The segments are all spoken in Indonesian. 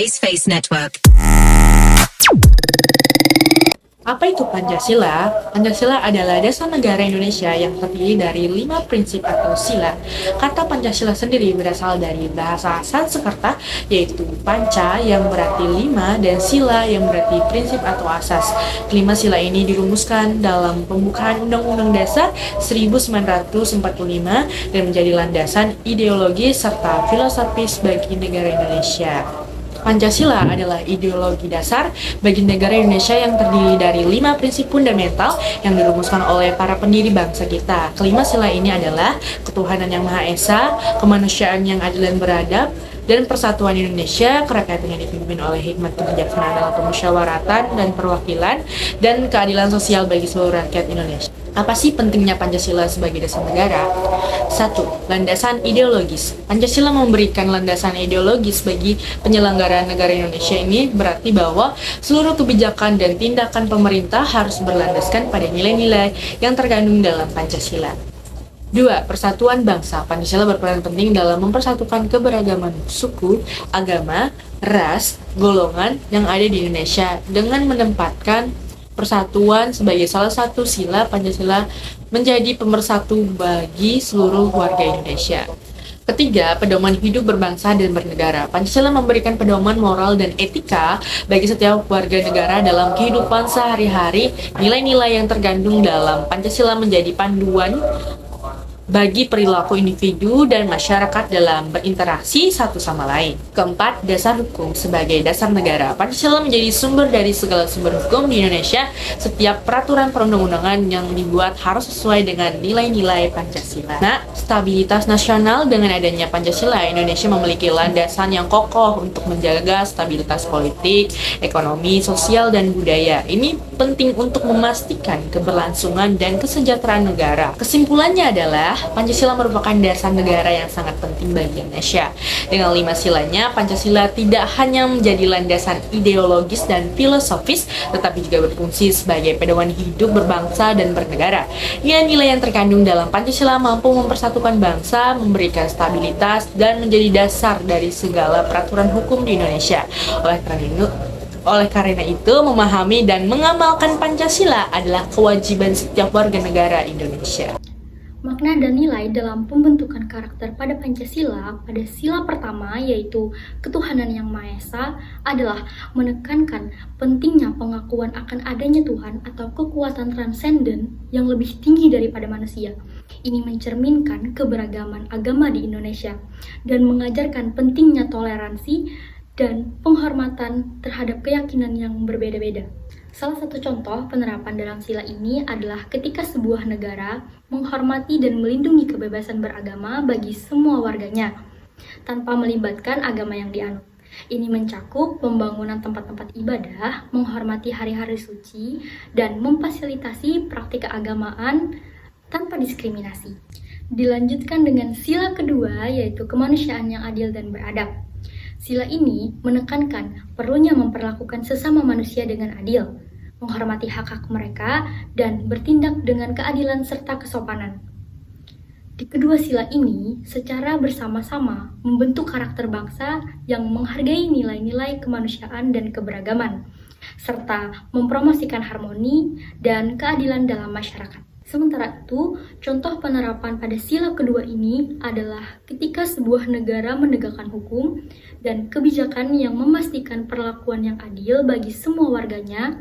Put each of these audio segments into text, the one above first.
Face Network. Apa itu Pancasila? Pancasila adalah dasar negara Indonesia yang terdiri dari 5 prinsip atau sila. Kata Pancasila sendiri berasal dari bahasa Sanskerta, yaitu panca yang berarti 5 dan sila yang berarti prinsip atau asas. Kelima sila ini dirumuskan dalam pembukaan Undang-Undang Dasar 1945 dan menjadi landasan ideologi serta filosofis bagi negara Indonesia. Pancasila adalah ideologi dasar bagi negara Indonesia yang terdiri dari 5 prinsip fundamental yang dirumuskan oleh para pendiri bangsa kita. Kelima sila ini adalah ketuhanan yang Maha Esa, kemanusiaan yang adil dan beradab, dan persatuan Indonesia, kerakyatan yang dipimpin oleh hikmat kebijaksanaan dalam pemusyawaratan dan perwakilan, dan keadilan sosial bagi seluruh rakyat Indonesia. Apa sih pentingnya Pancasila sebagai dasar negara? 1. Landasan ideologis. Pancasila memberikan landasan ideologis bagi penyelenggaraan negara Indonesia. Ini berarti bahwa seluruh kebijakan dan tindakan pemerintah harus berlandaskan pada nilai-nilai yang terkandung dalam Pancasila. 2. Persatuan bangsa. Pancasila berperan penting dalam mempersatukan keberagaman suku, agama, ras, golongan yang ada di Indonesia dengan menempatkan persatuan sebagai salah satu sila. Pancasila menjadi pemersatu bagi seluruh warga Indonesia. Ketiga, pedoman hidup berbangsa dan bernegara. Pancasila memberikan pedoman moral dan etika bagi setiap warga negara dalam kehidupan sehari-hari. Nilai-nilai yang terkandung dalam Pancasila menjadi panduan bagi perilaku individu dan masyarakat dalam berinteraksi satu sama lain. Keempat, dasar hukum sebagai dasar negara. Pancasila menjadi sumber dari segala sumber hukum di Indonesia. Setiap peraturan perundang-undangan yang dibuat harus sesuai dengan nilai-nilai Pancasila. Nah, stabilitas nasional. Dengan adanya Pancasila, Indonesia memiliki landasan yang kokoh untuk menjaga stabilitas politik, ekonomi, sosial, dan budaya. Ini penting untuk memastikan keberlangsungan dan kesejahteraan negara. Kesimpulannya adalah Pancasila merupakan dasar negara yang sangat penting bagi Indonesia. Dengan 5 silanya, Pancasila tidak hanya menjadi landasan ideologis dan filosofis, tetapi juga berfungsi sebagai pedoman hidup berbangsa dan bernegara. Nilai-nilai yang terkandung dalam Pancasila mampu mempersatukan bangsa, memberikan stabilitas, dan menjadi dasar dari segala peraturan hukum di Indonesia. Oleh karena itu, memahami dan mengamalkan Pancasila adalah kewajiban setiap warga negara Indonesia. Makna dan nilai dalam pembentukan karakter pada Pancasila pada sila pertama, yaitu ketuhanan yang Maha Esa, adalah menekankan pentingnya pengakuan akan adanya Tuhan atau kekuatan transenden yang lebih tinggi daripada manusia. Ini mencerminkan keberagaman agama di Indonesia dan mengajarkan pentingnya toleransi dan penghormatan terhadap keyakinan yang berbeda-beda. Salah satu contoh penerapan dalam sila ini adalah ketika sebuah negara menghormati dan melindungi kebebasan beragama bagi semua warganya, tanpa melibatkan agama yang dianut. Ini mencakup pembangunan tempat-tempat ibadah, menghormati hari-hari suci, dan memfasilitasi praktik keagamaan tanpa diskriminasi. Dilanjutkan dengan sila kedua, yaitu kemanusiaan yang adil dan beradab. Sila ini menekankan perlunya memperlakukan sesama manusia dengan adil, menghormati hak-hak mereka, dan bertindak dengan keadilan serta kesopanan. Di kedua sila ini, secara bersama-sama membentuk karakter bangsa yang menghargai nilai-nilai kemanusiaan dan keberagaman, serta mempromosikan harmoni dan keadilan dalam masyarakat. Sementara itu, contoh penerapan pada sila kedua ini adalah ketika sebuah negara menegakkan hukum dan kebijakan yang memastikan perlakuan yang adil bagi semua warganya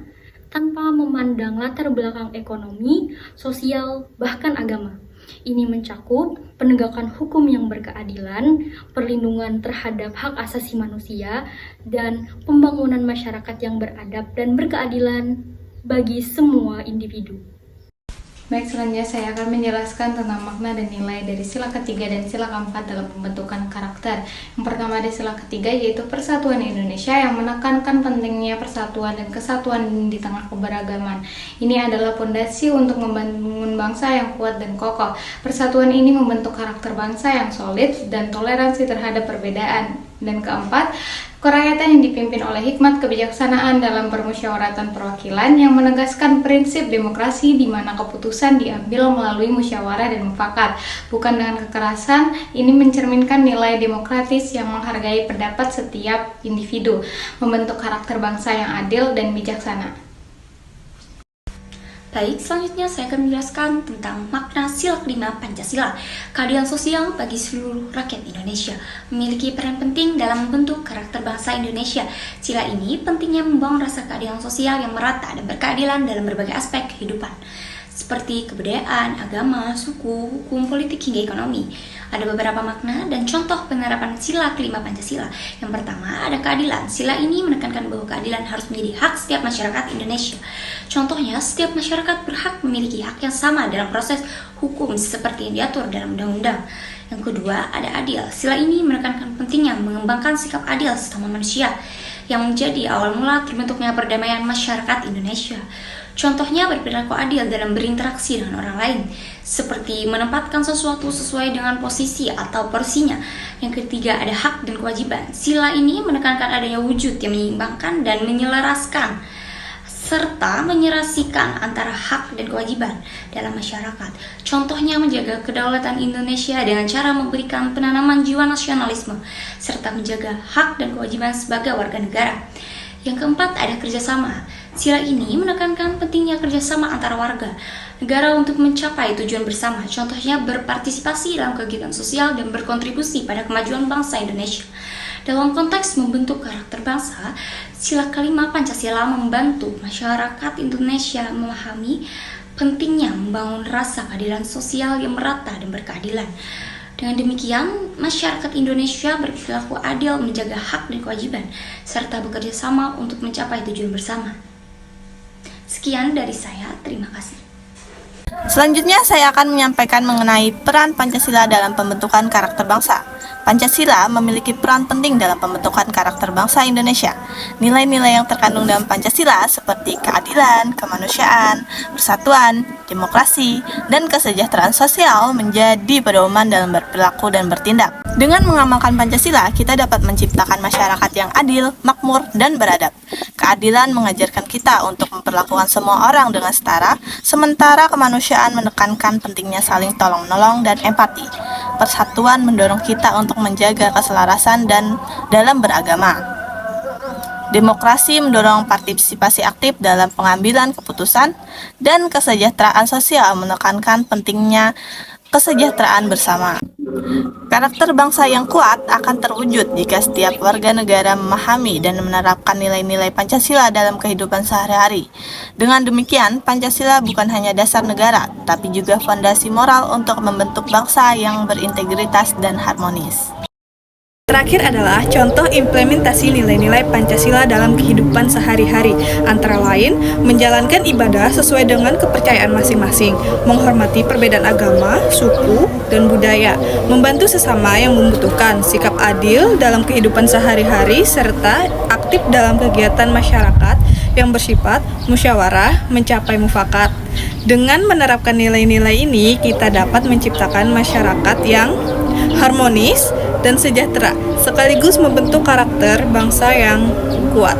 tanpa memandang latar belakang ekonomi, sosial, bahkan agama. Ini mencakup penegakan hukum yang berkeadilan, perlindungan terhadap hak asasi manusia, dan pembangunan masyarakat yang beradab dan berkeadilan bagi semua individu. Baik, selanjutnya saya akan menjelaskan tentang makna dan nilai dari sila ketiga dan sila keempat dalam pembentukan karakter. Yang pertama dari sila ketiga yaitu persatuan Indonesia yang menekankan pentingnya persatuan dan kesatuan di tengah keberagaman. Ini adalah fondasi untuk membangun bangsa yang kuat dan kokoh. Persatuan ini membentuk karakter bangsa yang solid dan toleransi terhadap perbedaan. Dan keempat, Kerakyatan yang dipimpin oleh hikmat kebijaksanaan dalam permusyawaratan perwakilan yang menegaskan prinsip demokrasi di mana keputusan diambil melalui musyawarah dan mufakat, bukan dengan kekerasan. Ini mencerminkan nilai demokratis yang menghargai pendapat setiap individu, membentuk karakter bangsa yang adil dan bijaksana. Baik, selanjutnya saya akan menjelaskan tentang makna sila kelima Pancasila. Keadilan sosial bagi seluruh rakyat Indonesia memiliki peran penting dalam membentuk karakter bangsa Indonesia. Sila ini pentingnya membangun rasa keadilan sosial yang merata dan berkeadilan dalam berbagai aspek kehidupan, seperti kebudayaan, agama, suku, hukum, politik, hingga ekonomi. Ada beberapa makna dan contoh penerapan sila kelima Pancasila. Yang pertama, ada keadilan. Sila ini menekankan bahwa keadilan harus menjadi hak setiap masyarakat Indonesia. Contohnya, setiap masyarakat berhak memiliki hak yang sama dalam proses hukum seperti yang diatur dalam undang-undang. Yang kedua, ada adil. Sila ini menekankan pentingnya mengembangkan sikap adil sesama manusia yang menjadi awal mula terbentuknya perdamaian masyarakat Indonesia. Contohnya berperilaku adil dalam berinteraksi dengan orang lain, seperti menempatkan sesuatu sesuai dengan posisi atau porsinya. Yang ketiga, ada hak dan kewajiban. Sila ini menekankan adanya wujud yang menyeimbangkan dan menyelaraskan, serta menyerasikan antara hak dan kewajiban dalam masyarakat. Contohnya menjaga kedaulatan Indonesia dengan cara memberikan penanaman jiwa nasionalisme, serta menjaga hak dan kewajiban sebagai warga negara. Yang keempat, ada kerjasama. Sila ini menekankan pentingnya kerjasama antara warga negara untuk mencapai tujuan bersama. Contohnya berpartisipasi dalam kegiatan sosial dan berkontribusi pada kemajuan bangsa Indonesia. Dalam konteks membentuk karakter bangsa, sila kelima Pancasila membantu masyarakat Indonesia memahami pentingnya membangun rasa keadilan sosial yang merata dan berkeadilan. Dengan demikian, masyarakat Indonesia berperilaku adil, menjaga hak dan kewajiban, serta bekerja sama untuk mencapai tujuan bersama. Sekian dari saya, terima kasih. Selanjutnya saya akan menyampaikan mengenai peran Pancasila dalam pembentukan karakter bangsa. Pancasila memiliki peran penting dalam pembentukan karakter bangsa Indonesia. Nilai-nilai yang terkandung dalam Pancasila seperti keadilan, kemanusiaan, persatuan, demokrasi, dan kesejahteraan sosial menjadi pedoman dalam berperilaku dan bertindak. Dengan mengamalkan Pancasila, kita dapat menciptakan masyarakat yang adil, makmur, dan beradab. Keadilan mengajarkan kita untuk memperlakukan semua orang dengan setara, sementara kemanusiaan menekankan pentingnya saling tolong-menolong dan empati. Persatuan mendorong kita untuk menjaga keselarasan dan dalam beragama. Demokrasi mendorong partisipasi aktif dalam pengambilan keputusan, dan kesejahteraan sosial menekankan pentingnya kesejahteraan bersama. Karakter bangsa yang kuat akan terwujud jika setiap warga negara memahami dan menerapkan nilai-nilai Pancasila dalam kehidupan sehari-hari. Dengan demikian, Pancasila bukan hanya dasar negara, tapi juga fondasi moral untuk membentuk bangsa yang berintegritas dan harmonis. Terakhir adalah contoh implementasi nilai-nilai Pancasila dalam kehidupan sehari-hari, antara lain menjalankan ibadah sesuai dengan kepercayaan masing-masing, menghormati perbedaan agama, suku, dan budaya, membantu sesama yang membutuhkan, sikap adil dalam kehidupan sehari-hari, serta aktif dalam kegiatan masyarakat yang bersifat musyawarah mencapai mufakat. Dengan menerapkan nilai-nilai ini, kita dapat menciptakan masyarakat yang harmonis dan sejahtera, sekaligus membentuk karakter bangsa yang kuat.